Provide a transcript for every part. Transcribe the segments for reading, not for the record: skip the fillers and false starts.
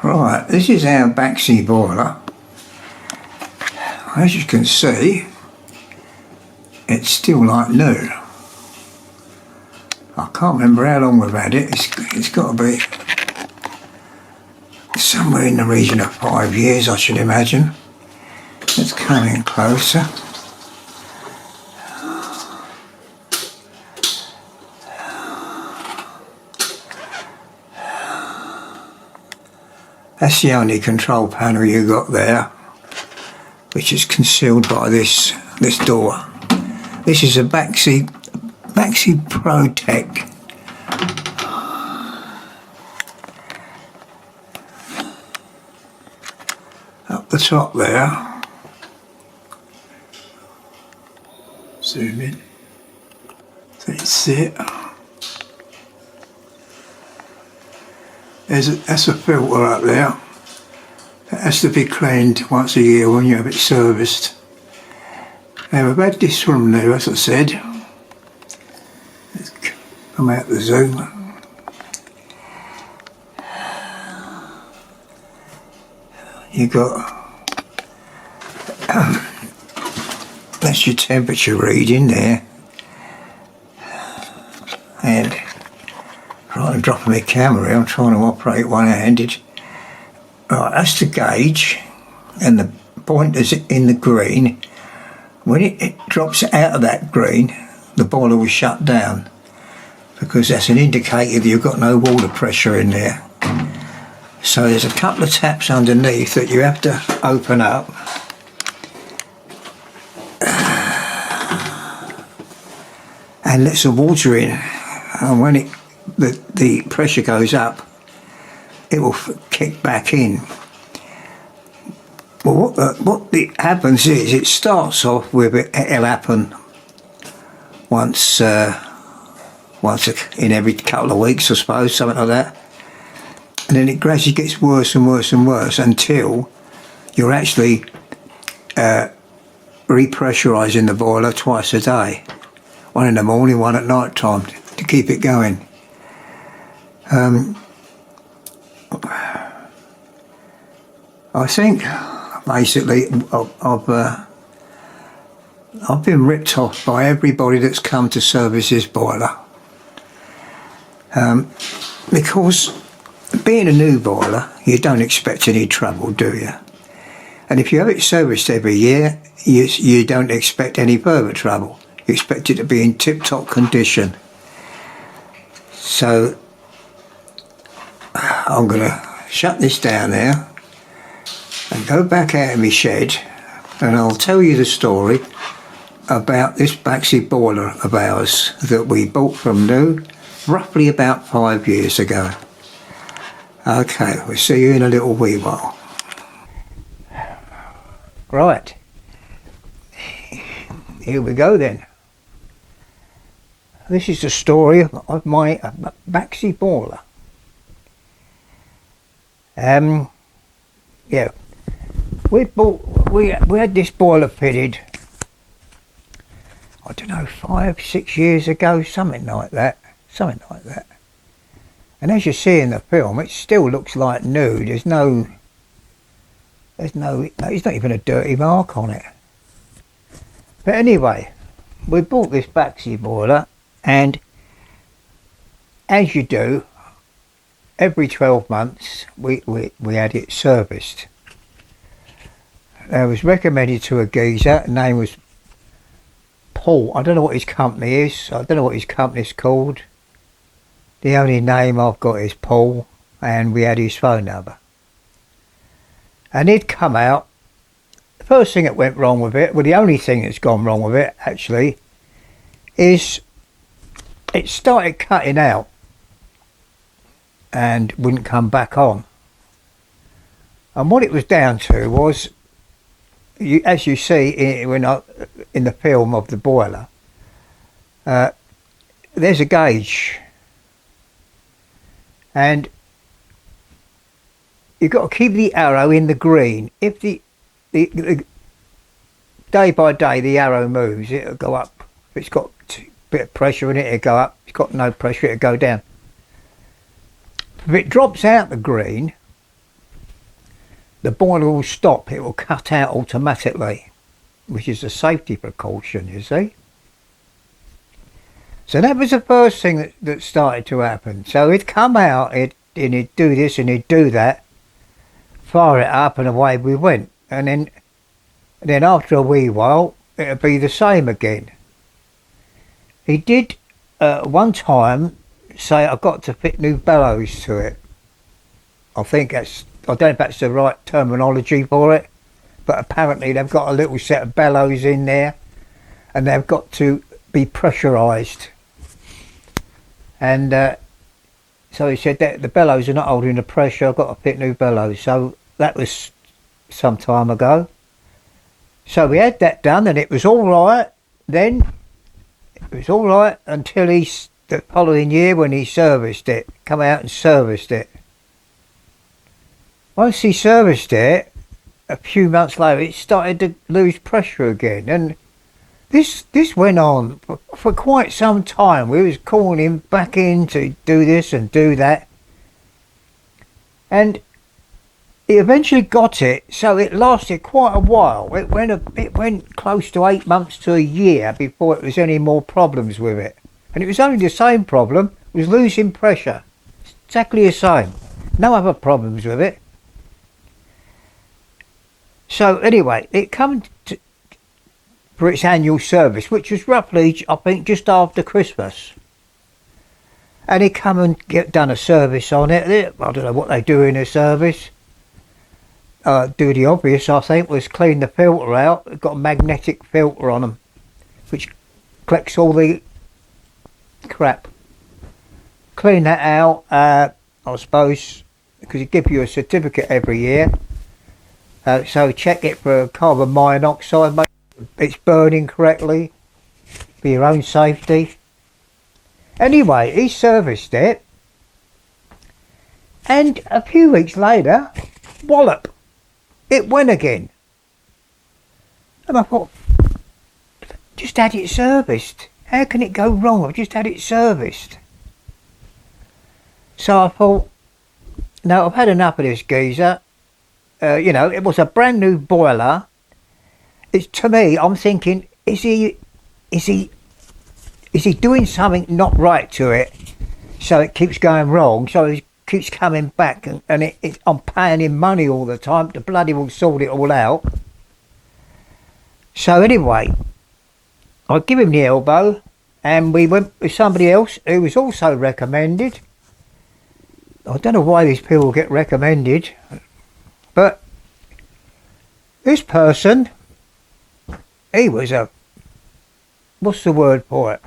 Right, this is our backseat boiler. As you can see, it's still like new. I can't remember how long we've had it. It's got to be somewhere in the region of 5 years, I should imagine. It's coming closer. That's the only control panel you got there, which is concealed by this door. This is a backseat Protec. Up the top there. Zoom in. That's it. That's a filter up there. That has to be cleaned once a year when you have it serviced. Now we've had this from new, as I said. Let's come out the zoom. You got that's your temperature reading there. And I'm dropping my camera here, I'm trying to operate one-handed. Right, that's the gauge, and the pointer's in the green. When it drops out of that green, the boiler will shut down, because that's an indicator that you've got no water pressure in there. So there's a couple of taps underneath that you have to open up. And let some water in, and when the pressure goes up, it will kick back in. Well, what happens is, it starts off with it'll happen once in every couple of weeks, I suppose, something like that. And then it gradually gets worse and worse and worse until you're actually repressurising the boiler twice a day. One in the morning, one at night time, to keep it going. I think basically I've been ripped off by everybody that's come to service this boiler, because being a new boiler, you don't expect any trouble, do you? And if you have it serviced every year, you don't expect any further trouble. You expect it to be in tip-top condition. So I'm going to shut this down now and go back out of my shed, and I'll tell you the story about this backseat boiler of ours that we bought from new roughly about 5 years ago. Okay, we'll see you in a little wee while. Right, here we go then. This is the story of my backseat boiler. Yeah, we had this boiler fitted, I don't know, 5-6 years ago, something like that. And as you see in the film, it still looks like new. There's not even a dirty mark on it. But anyway, we bought this backseat boiler, and as you do, every 12 months we had it serviced. I was recommended to a geezer, his name was Paul. I don't know what his company is, I don't know what his company's called. The only name I've got is Paul, and we had his phone number. And he'd come out. The first thing that went wrong with it, well, the only thing that's gone wrong with it actually, is it started cutting out and wouldn't come back on. And what it was down to was, as you see in the film of the boiler, there's a gauge, and you've got to keep the arrow in the green. If the day by day the arrow moves, it'll go up. If it's got a bit of pressure in it, it'll go up. If it's got no pressure, it'll go down. If it drops out the green, the boiler will stop. It will cut out automatically, which is a safety precaution, you see. So that was the first thing that started to happen. So he'd come out, and he'd do this and he'd do that, fire it up, and away we went. And then after a wee while, it'd be the same again. He did one time say, I've got to fit new bellows to it. I don't know if that's the right terminology for it, but apparently they've got a little set of bellows in there and they've got to be pressurised. And so he said that the bellows are not holding the pressure, I've got to fit new bellows. So that was some time ago. So we had that done and it was all right then. It was all right until the following year when he serviced it, come out and serviced it. Once he serviced it, a few months later, it started to lose pressure again. And this went on for quite some time. We was calling him back in to do this and do that. And he eventually got it, so it lasted quite a while. It went close to 8 months to a year before it was any more problems with it. And it was only the same problem, it was losing pressure. Exactly the same. No other problems with it. So anyway, it come for its annual service, which was roughly, I think, just after Christmas. And he come and done a service on it. I don't know what they do in a service. Do the obvious, I think, was clean the filter out. It's got a magnetic filter on them, which collects all the crap. Clean that out, I suppose, because it gives you a certificate every year. So check it for carbon monoxide, make sure it's burning correctly for your own safety. Anyway, he serviced it, and a few weeks later, wallop, it went again. And I thought, just had it serviced. How can it go wrong? I've just had it serviced. So I thought, no, I've had enough of this geezer. It was a brand new boiler. It's, to me, I'm thinking, is he doing something not right to it, so it keeps going wrong, so it keeps coming back, and I'm paying him money all the time to bloody well sort it all out. So anyway, I give him the elbow, and we went with somebody else who was also recommended. I don't know why these people get recommended, but this person, he was what's the word for it?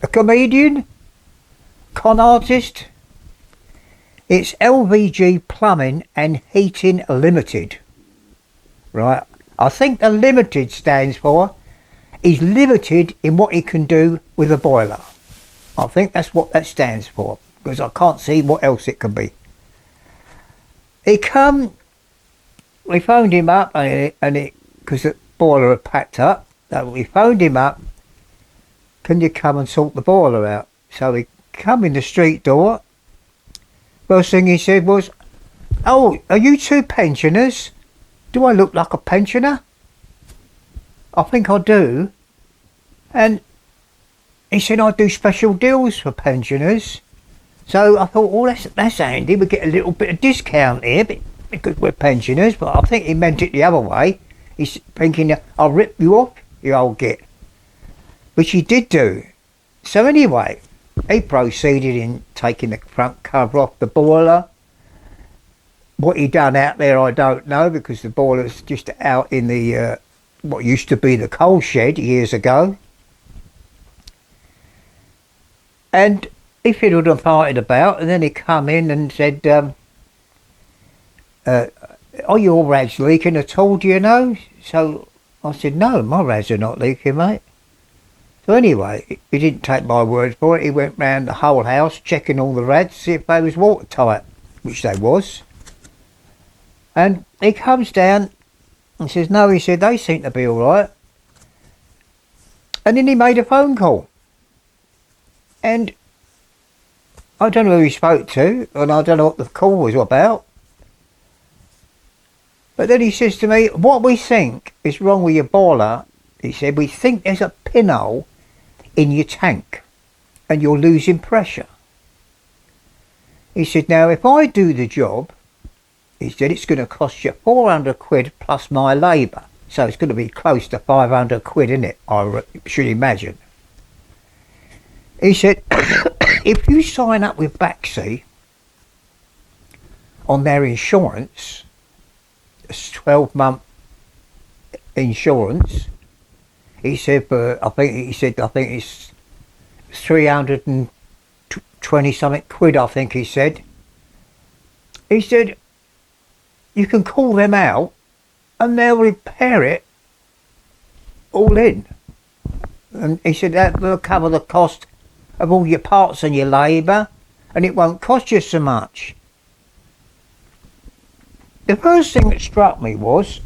A comedian? Con artist? It's LVG Plumbing and Heating Limited. Right? I think the limited stands for he's limited in what he can do with a boiler. I think that's what that stands for, because I can't see what else it can be. We phoned him up, because the boiler had packed up. So we phoned him up. Can you come and sort the boiler out? So he come in the street door. First thing he said was, "Oh, are you two pensioners? Do I look like a pensioner?" I think I do. And he said, "I do special deals for pensioners." So I thought, oh, that's handy. We get a little bit of discount here because we're pensioners. But I think he meant it the other way. He's thinking, I'll rip you off, you old git. Which he did do. So anyway, he proceeded in taking the front cover off the boiler. What he done out there, I don't know, because the boiler's just out in the what used to be the coal shed years ago. And he fiddled and parted about, and then he come in and said, "Are your rads leaking at all, do you know?" So I said, "No, my rads are not leaking, mate." So anyway, he didn't take my word for it. He went round the whole house checking all the rads to see if they was watertight, which they was. And he comes down and says, "No," he said, "they seem to be all right." And then he made a phone call. And I don't know who he spoke to, and I don't know what the call was about. But then he says to me, what we think is wrong with your boiler, he said, we think there's a pinhole in your tank and you're losing pressure. He said, now if I do the job, he said, it's going to cost you 400 quid plus my labour. So it's going to be close to 500 quid, isn't it? I should imagine. He said, if you sign up with Baxi on their insurance, it's 12-month insurance. He said, I think it's 320 something quid. I think he said. He said, you can call them out, and they'll repair it all in. And he said that will cover the cost of all your parts and your labour, and it won't cost you so much. The first thing that struck me was,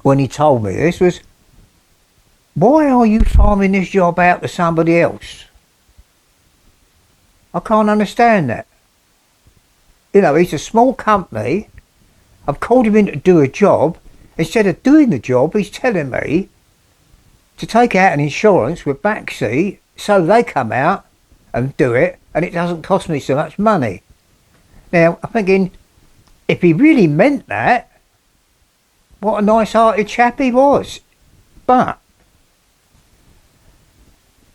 when he told me this, was, why are you farming this job out to somebody else? I can't understand that. You know, he's a small company. I've called him in to do a job. Instead of doing the job, he's telling me to take out an insurance with Baxi so they come out and do it, and it doesn't cost me so much money. Now, I'm thinking, if he really meant that, what a nice-hearted chap he was. But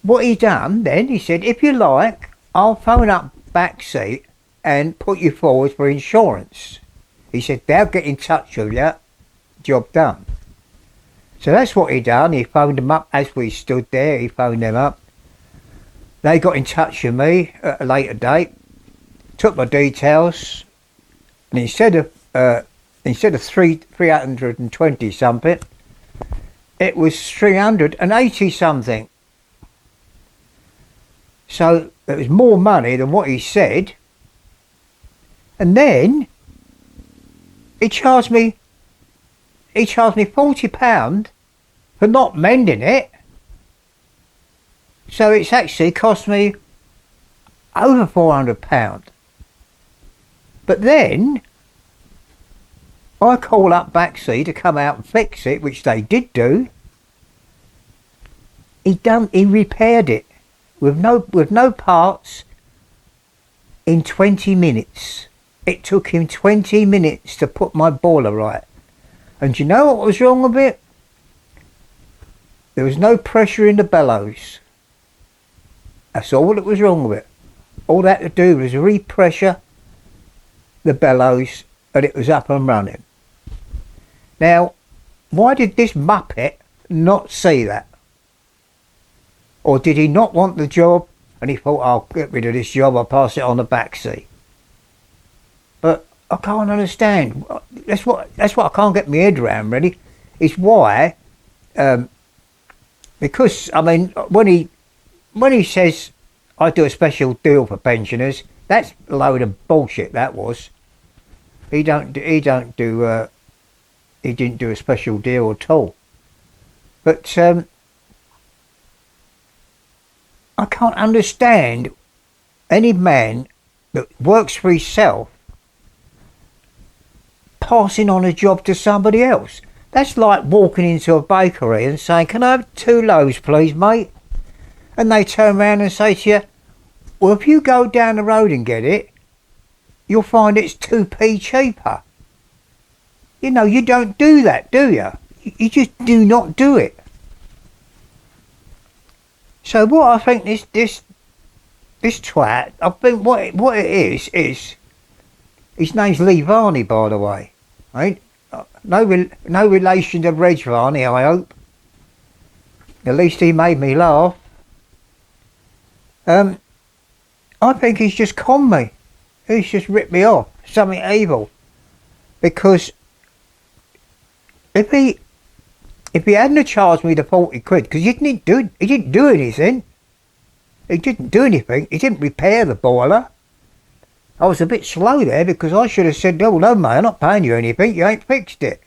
what he done then, he said, if you like, I'll phone up Baxi and put you forward for insurance. He said, they'll get in touch with you, job done. So that's what he done. He phoned them up as we stood there. He phoned them up. They got in touch with me at a later date, took my details, and instead of 320 something, it was 380 something. So it was more money than what he said. And then he charged me £40 for not mending it. So it's actually cost me over £400. But then I call up Baxi to come out and fix it, which they did do. He repaired it with no parts in 20 minutes. It took him 20 minutes to put my boiler right. And do you know what was wrong with it? There was no pressure in the bellows. That's all that was wrong with it. All that to do was repressure the bellows, and it was up and running. Now, why did this muppet not see that? Or did he not want the job and he thought, I'll get rid of this job, I'll pass it on the backseat? But I can't understand. That's what I can't get my head around, really, is why. Because I mean, when he says I do a special deal for pensioners, that's a load of bullshit. That was. He didn't do a special deal at all. But I can't understand any man that works for himself passing on a job to somebody else. That's like walking into a bakery and saying, can I have 2 loaves please, mate? And they turn around and say to you, well, if you go down the road and get it, you'll find it's 2p cheaper. You know, you don't do that, do you? You just do not do it. So what I think this twat, I think what it is his name's Lee Varney, by the way, right? No relation to Reg Varney, I hope. At least he made me laugh. I think he's just conned me. He's just ripped me off. Something evil. Because if he hadn't charged me the 40 quid, because he didn't do anything. He didn't do anything. He didn't repair the boiler. I was a bit slow there because I should have said, oh no mate, I'm not paying you anything, you ain't fixed it.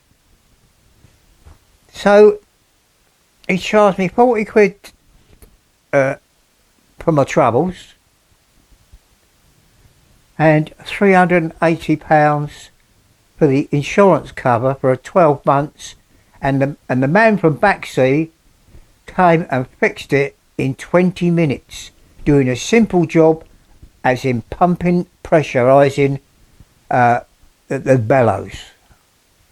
So he charged me 40 quid for my troubles and £380 for for the insurance cover for 12 months, and the man from Baxi came and fixed it in 20 minutes, doing a simple job as in pumping, pressurising the bellows.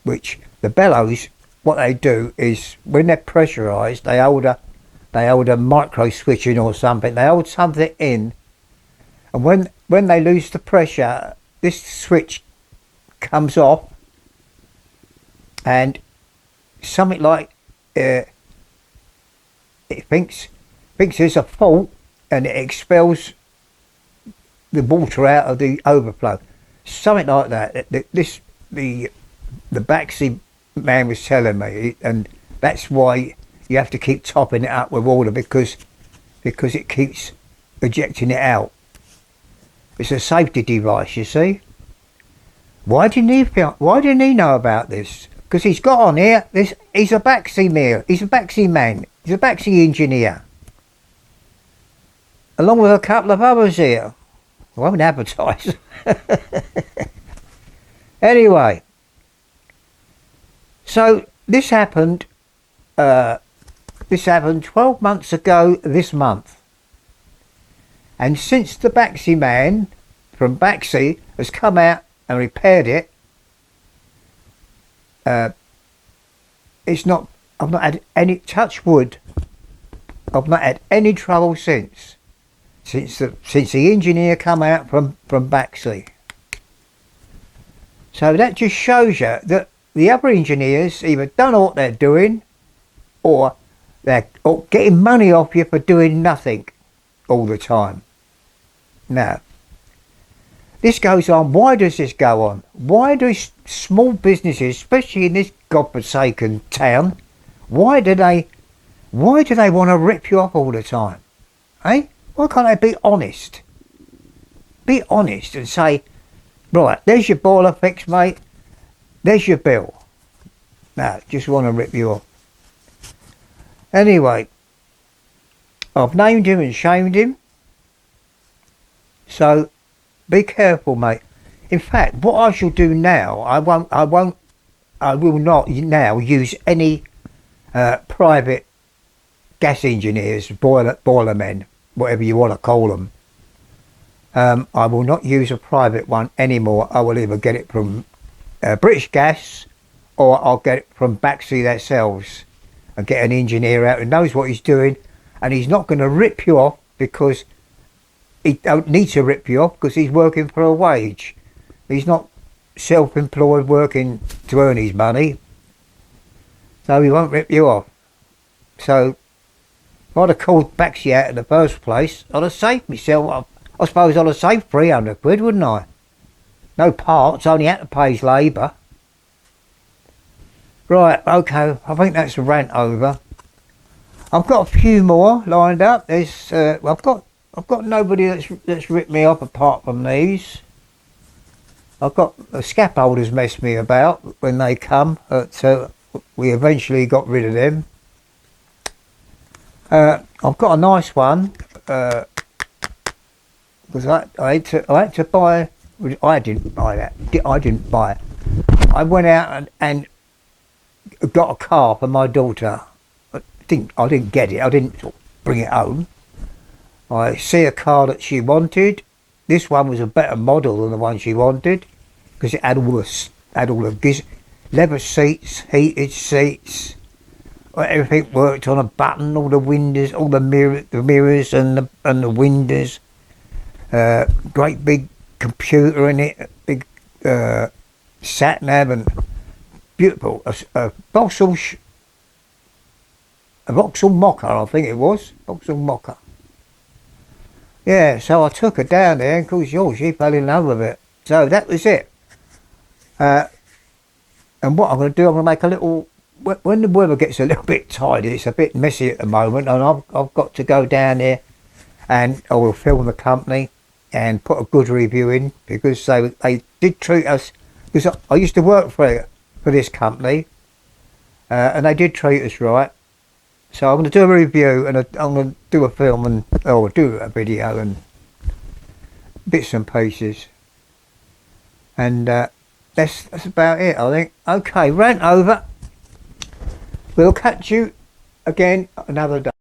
Which the bellows, what they do is when they're pressurised, they hold a micro switch in or something. They hold something in, and when they lose the pressure, this switch comes off, and something like it thinks there's a fault, and it expels the water out of the overflow. Something like that. The Baxi man was telling me, and that's why you have to keep topping it up with water, because it keeps ejecting it out. It's a safety device, you see. Why didn't he know about this? Because he's got on here. He's a Baxi man. He's a Baxi man. He's a Baxi engineer, along with a couple of others here. I won't advertise. Anyway, so this happened 12 months ago this month. And since the Baxi man from Baxi has come out and repaired it, I've not had any, touch wood, I've not had any trouble since the engineer come out from Baxi. So that just shows you that the other engineers either don't know what they're doing, or they're getting money off you for doing nothing all the time. Now, this goes on. Why does this go on? Why do small businesses, especially in this godforsaken town, why do they want to rip you off all the time? Eh? Why can't they be honest? Be honest and say, right, there's your boiler fix, mate. There's your bill. No, just want to rip you off. Anyway, I've named him and shamed him. So be careful, mate. In fact, what I shall do now, I will not now use any private gas engineers, boiler men, whatever you want to call them. I will not use a private one anymore. I will either get it from British Gas, or I'll get it from Baxi themselves and get an engineer out who knows what he's doing, and he's not going to rip you off, because he don't need to rip you off, because he's working for a wage. He's not self-employed working to earn his money, so he won't rip you off. So if I'd have called Baxi out in the first place, I'd have saved myself. I suppose I'd have saved 300 quid, wouldn't I? No parts, only had to pay his labour. Right, okay, I think that's a rant over. I've got a few more lined up. There's, I've got nobody that's ripped me off apart from these. I've got the scaffolders messed me about when they come, so we eventually got rid of them. I've got a nice one, because I had to buy. I didn't buy that. I didn't buy it. I went out and got a car for my daughter. I didn't get it. I didn't bring it home. I see a car that she wanted. This one was a better model than the one she wanted, because it had all the leather seats, heated seats. Everything worked on a button. All the windows, all the mirrors and the windows. Great big computer in it, big sat nav, and beautiful. A Vauxhall Mocha, I think it was. Vauxhall Mocha. Yeah, so I took her down there, and of course, she fell in love with it. So that was it. And what I'm going to do, I'm going to make a little. When the weather gets a little bit tidy, it's a bit messy at the moment, and I've got to go down there, and I will film the company and put a good review in, because they did treat us. Because I used to work for this company, and they did treat us right. So I'm going to do a review, and I'm going to do a film or do a video and bits and pieces. And that's about it, I think. Okay, rant over. We'll catch you again another day.